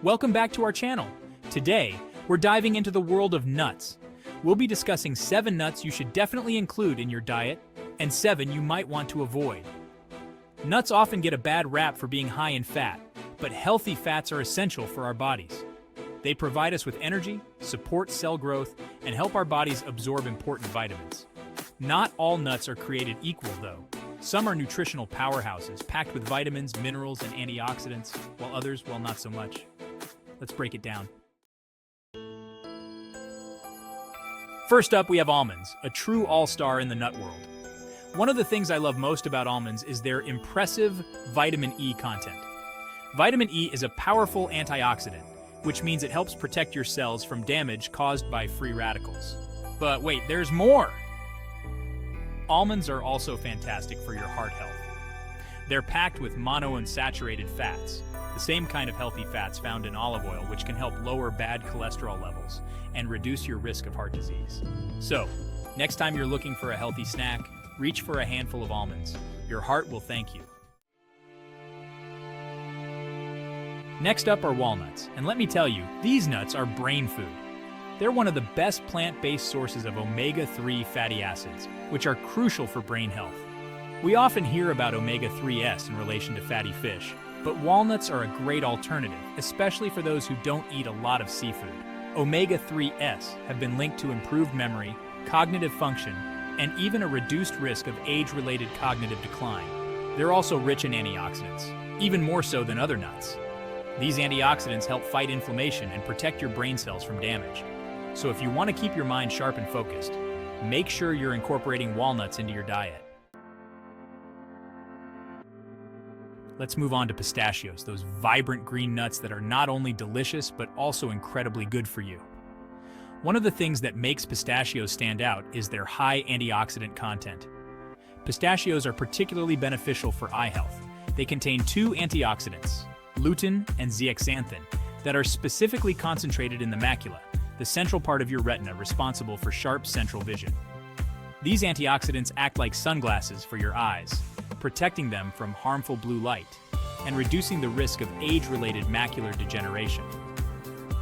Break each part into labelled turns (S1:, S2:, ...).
S1: Welcome back to our channel. Today, we're diving into the world of nuts. We'll be discussing 7 nuts you should definitely include in your diet, and 7 you might want to avoid. Nuts often get a bad rap for being high in fat, but healthy fats are essential for our bodies. They provide us with energy, support cell growth, and help our bodies absorb important vitamins. Not all nuts are created equal, though. Some are nutritional powerhouses, packed with vitamins, minerals, and antioxidants, while others, well, not so much. Let's break it down. First up, we have almonds, a true all-star in the nut world. One of the things I love most about almonds is their impressive vitamin E content. Vitamin E is a powerful antioxidant, which means it helps protect your cells from damage caused by free radicals. But wait, there's more! Almonds are also fantastic for your heart health. They're packed with monounsaturated fats, the same kind of healthy fats found in olive oil, which can help lower bad cholesterol levels and reduce your risk of heart disease. So, next time you're looking for a healthy snack, reach for a handful of almonds. Your heart will thank you. Next up are walnuts, and let me tell you, these nuts are brain food. They're one of the best plant-based sources of omega-3 fatty acids, which are crucial for brain health. We often hear about omega-3s in relation to fatty fish, but walnuts are a great alternative, especially for those who don't eat a lot of seafood. Omega-3s have been linked to improved memory, cognitive function, and even a reduced risk of age-related cognitive decline. They're also rich in antioxidants, even more so than other nuts. These antioxidants help fight inflammation and protect your brain cells from damage. So if you want to keep your mind sharp and focused, make sure you're incorporating walnuts into your diet. Let's move on to pistachios, those vibrant green nuts that are not only delicious, but also incredibly good for you. One of the things that makes pistachios stand out is their high antioxidant content. Pistachios are particularly beneficial for eye health. They contain 2 antioxidants, lutein and zeaxanthin, that are specifically concentrated in the macula, the central part of your retina responsible for sharp central vision. These antioxidants act like sunglasses for your eyes, protecting them from harmful blue light and reducing the risk of age-related macular degeneration.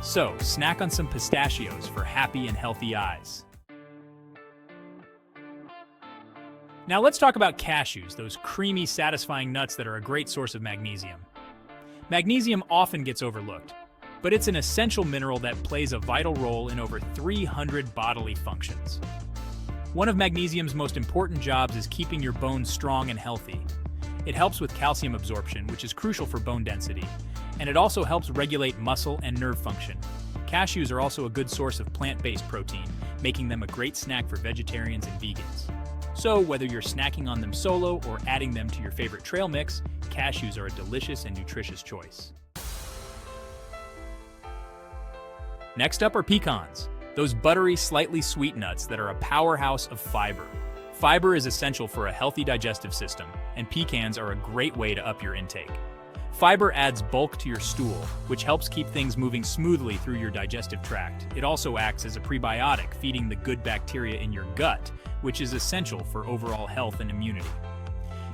S1: So, snack on some pistachios for happy and healthy eyes. Now let's talk about cashews, those creamy, satisfying nuts that are a great source of magnesium. Magnesium often gets overlooked, but it's an essential mineral that plays a vital role in over 300 bodily functions. One of magnesium's most important jobs is keeping your bones strong and healthy. It helps with calcium absorption, which is crucial for bone density, and it also helps regulate muscle and nerve function. Cashews are also a good source of plant-based protein, making them a great snack for vegetarians and vegans. So whether you're snacking on them solo or adding them to your favorite trail mix, cashews are a delicious and nutritious choice. Next up are pecans, those buttery, slightly sweet nuts that are a powerhouse of fiber. Fiber is essential for a healthy digestive system, and pecans are a great way to up your intake. Fiber adds bulk to your stool, which helps keep things moving smoothly through your digestive tract. It also acts as a prebiotic, feeding the good bacteria in your gut, which is essential for overall health and immunity.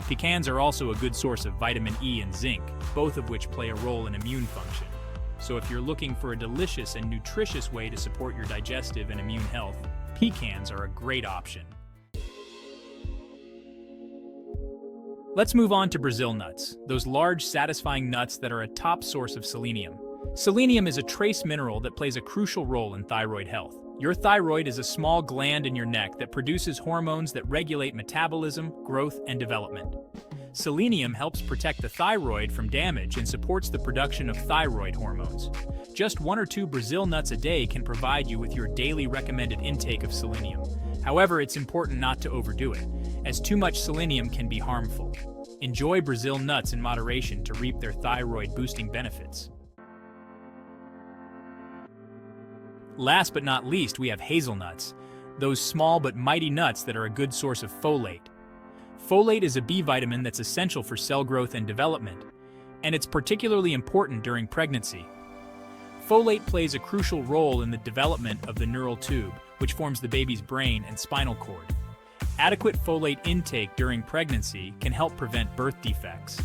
S1: Pecans are also a good source of vitamin E and zinc, both of which play a role in immune function. So if you're looking for a delicious and nutritious way to support your digestive and immune health, pecans are a great option. Let's move on to Brazil nuts, those large, satisfying nuts that are a top source of selenium. Selenium is a trace mineral that plays a crucial role in thyroid health. Your thyroid is a small gland in your neck that produces hormones that regulate metabolism, growth, and development. Selenium helps protect the thyroid from damage and supports the production of thyroid hormones. Just 1 or 2 Brazil nuts a day can provide you with your daily recommended intake of selenium. However, it's important not to overdo it, as too much selenium can be harmful. Enjoy Brazil nuts in moderation to reap their thyroid-boosting benefits. Last but not least, we have hazelnuts, those small but mighty nuts that are a good source of folate. Folate is a B vitamin that's essential for cell growth and development, and it's particularly important during pregnancy. Folate plays a crucial role in the development of the neural tube, which forms the baby's brain and spinal cord. Adequate folate intake during pregnancy can help prevent birth defects.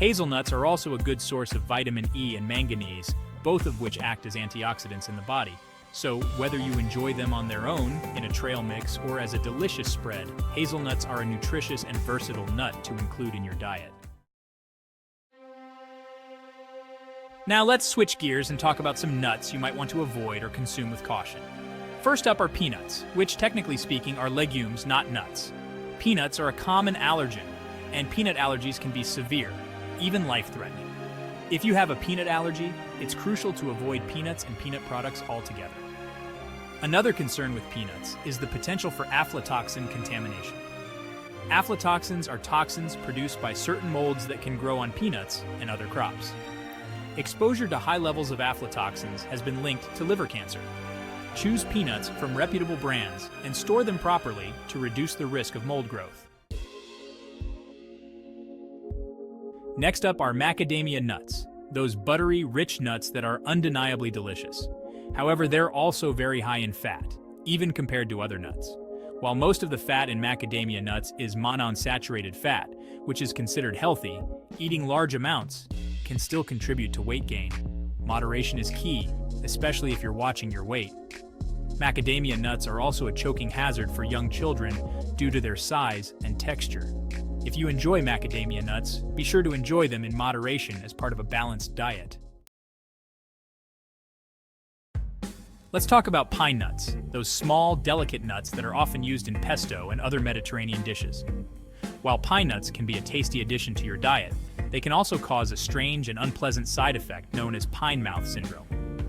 S1: Hazelnuts are also a good source of vitamin E and manganese, both of which act as antioxidants in the body. So, whether you enjoy them on their own, in a trail mix, or as a delicious spread, hazelnuts are a nutritious and versatile nut to include in your diet. Now let's switch gears and talk about some nuts you might want to avoid or consume with caution. First up are peanuts, which technically speaking are legumes, not nuts. Peanuts are a common allergen, and peanut allergies can be severe, even life-threatening. If you have a peanut allergy, it's crucial to avoid peanuts and peanut products altogether. Another concern with peanuts is the potential for aflatoxin contamination. Aflatoxins are toxins produced by certain molds that can grow on peanuts and other crops. Exposure to high levels of aflatoxins has been linked to liver cancer. Choose peanuts from reputable brands and store them properly to reduce the risk of mold growth. Next up are macadamia nuts, those buttery, rich nuts that are undeniably delicious. However, they're also very high in fat, even compared to other nuts. While most of the fat in macadamia nuts is monounsaturated fat, which is considered healthy, eating large amounts can still contribute to weight gain. Moderation is key, especially if you're watching your weight. Macadamia nuts are also a choking hazard for young children due to their size and texture. If you enjoy macadamia nuts, be sure to enjoy them in moderation as part of a balanced diet. Let's talk about pine nuts, those small, delicate nuts that are often used in pesto and other Mediterranean dishes. While pine nuts can be a tasty addition to your diet, they can also cause a strange and unpleasant side effect known as pine mouth syndrome.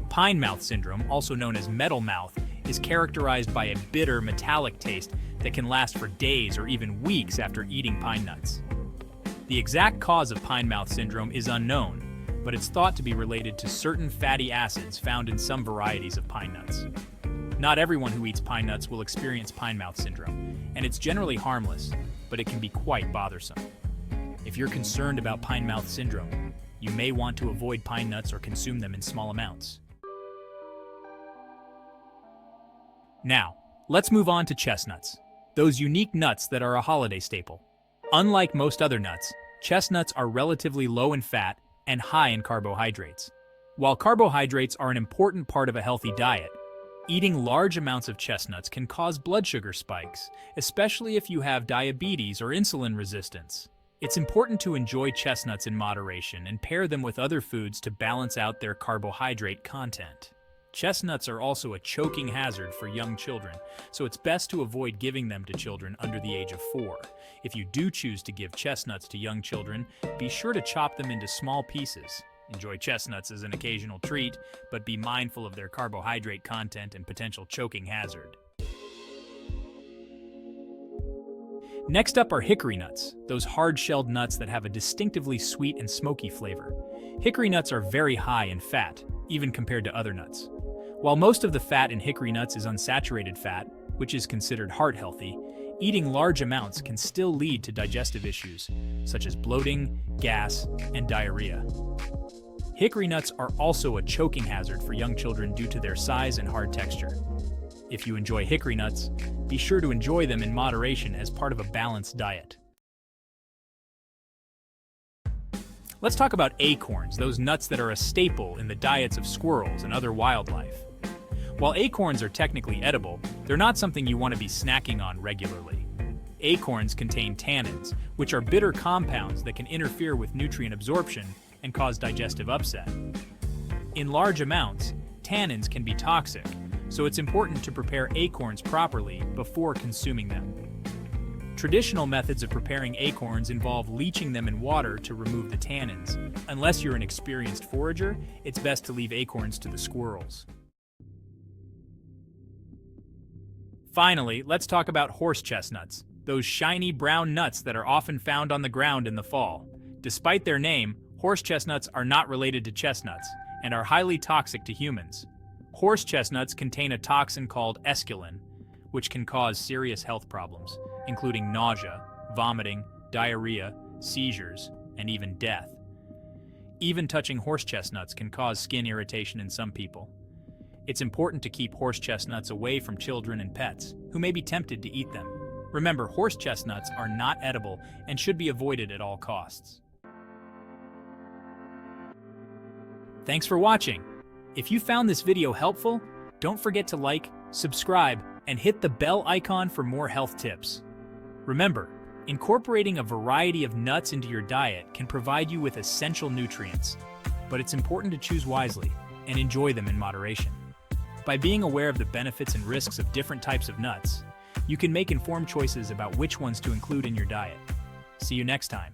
S1: Pine mouth syndrome, also known as metal mouth, is characterized by a bitter, metallic taste that can last for days or even weeks after eating pine nuts. The exact cause of pine mouth syndrome is unknown, but it's thought to be related to certain fatty acids found in some varieties of pine nuts. Not everyone who eats pine nuts will experience pine mouth syndrome, and it's generally harmless, but it can be quite bothersome. If you're concerned about pine mouth syndrome, you may want to avoid pine nuts or consume them in small amounts. Now, let's move on to chestnuts, those unique nuts that are a holiday staple. Unlike most other nuts, chestnuts are relatively low in fat and high in carbohydrates. While carbohydrates are an important part of a healthy diet, eating large amounts of chestnuts can cause blood sugar spikes, especially if you have diabetes or insulin resistance. It's important to enjoy chestnuts in moderation and pair them with other foods to balance out their carbohydrate content. Chestnuts are also a choking hazard for young children, so it's best to avoid giving them to children under the age of 4. If you do choose to give chestnuts to young children, be sure to chop them into small pieces. Enjoy chestnuts as an occasional treat, but be mindful of their carbohydrate content and potential choking hazard. Next up are hickory nuts, those hard-shelled nuts that have a distinctively sweet and smoky flavor. Hickory nuts are very high in fat, even compared to other nuts. While most of the fat in hickory nuts is unsaturated fat, which is considered heart healthy, eating large amounts can still lead to digestive issues, such as bloating, gas, and diarrhea. Hickory nuts are also a choking hazard for young children due to their size and hard texture. If you enjoy hickory nuts, be sure to enjoy them in moderation as part of a balanced diet. Let's talk about acorns, those nuts that are a staple in the diets of squirrels and other wildlife. While acorns are technically edible, they're not something you want to be snacking on regularly. Acorns contain tannins, which are bitter compounds that can interfere with nutrient absorption and cause digestive upset. In large amounts, tannins can be toxic, so it's important to prepare acorns properly before consuming them. Traditional methods of preparing acorns involve leaching them in water to remove the tannins. Unless you're an experienced forager, it's best to leave acorns to the squirrels. Finally, let's talk about horse chestnuts, those shiny brown nuts that are often found on the ground in the fall. Despite their name, horse chestnuts are not related to chestnuts and are highly toxic to humans. Horse chestnuts contain a toxin called esculin, which can cause serious health problems, including nausea, vomiting, diarrhea, seizures, and even death. Even touching horse chestnuts can cause skin irritation in some people. It's important to keep horse chestnuts away from children and pets, who may be tempted to eat them. Remember, horse chestnuts are not edible and should be avoided at all costs. Thanks for watching. If you found this video helpful, don't forget to like, subscribe, and hit the bell icon for more health tips. Remember, incorporating a variety of nuts into your diet can provide you with essential nutrients, but it's important to choose wisely and enjoy them in moderation. By being aware of the benefits and risks of different types of nuts, you can make informed choices about which ones to include in your diet. See you next time.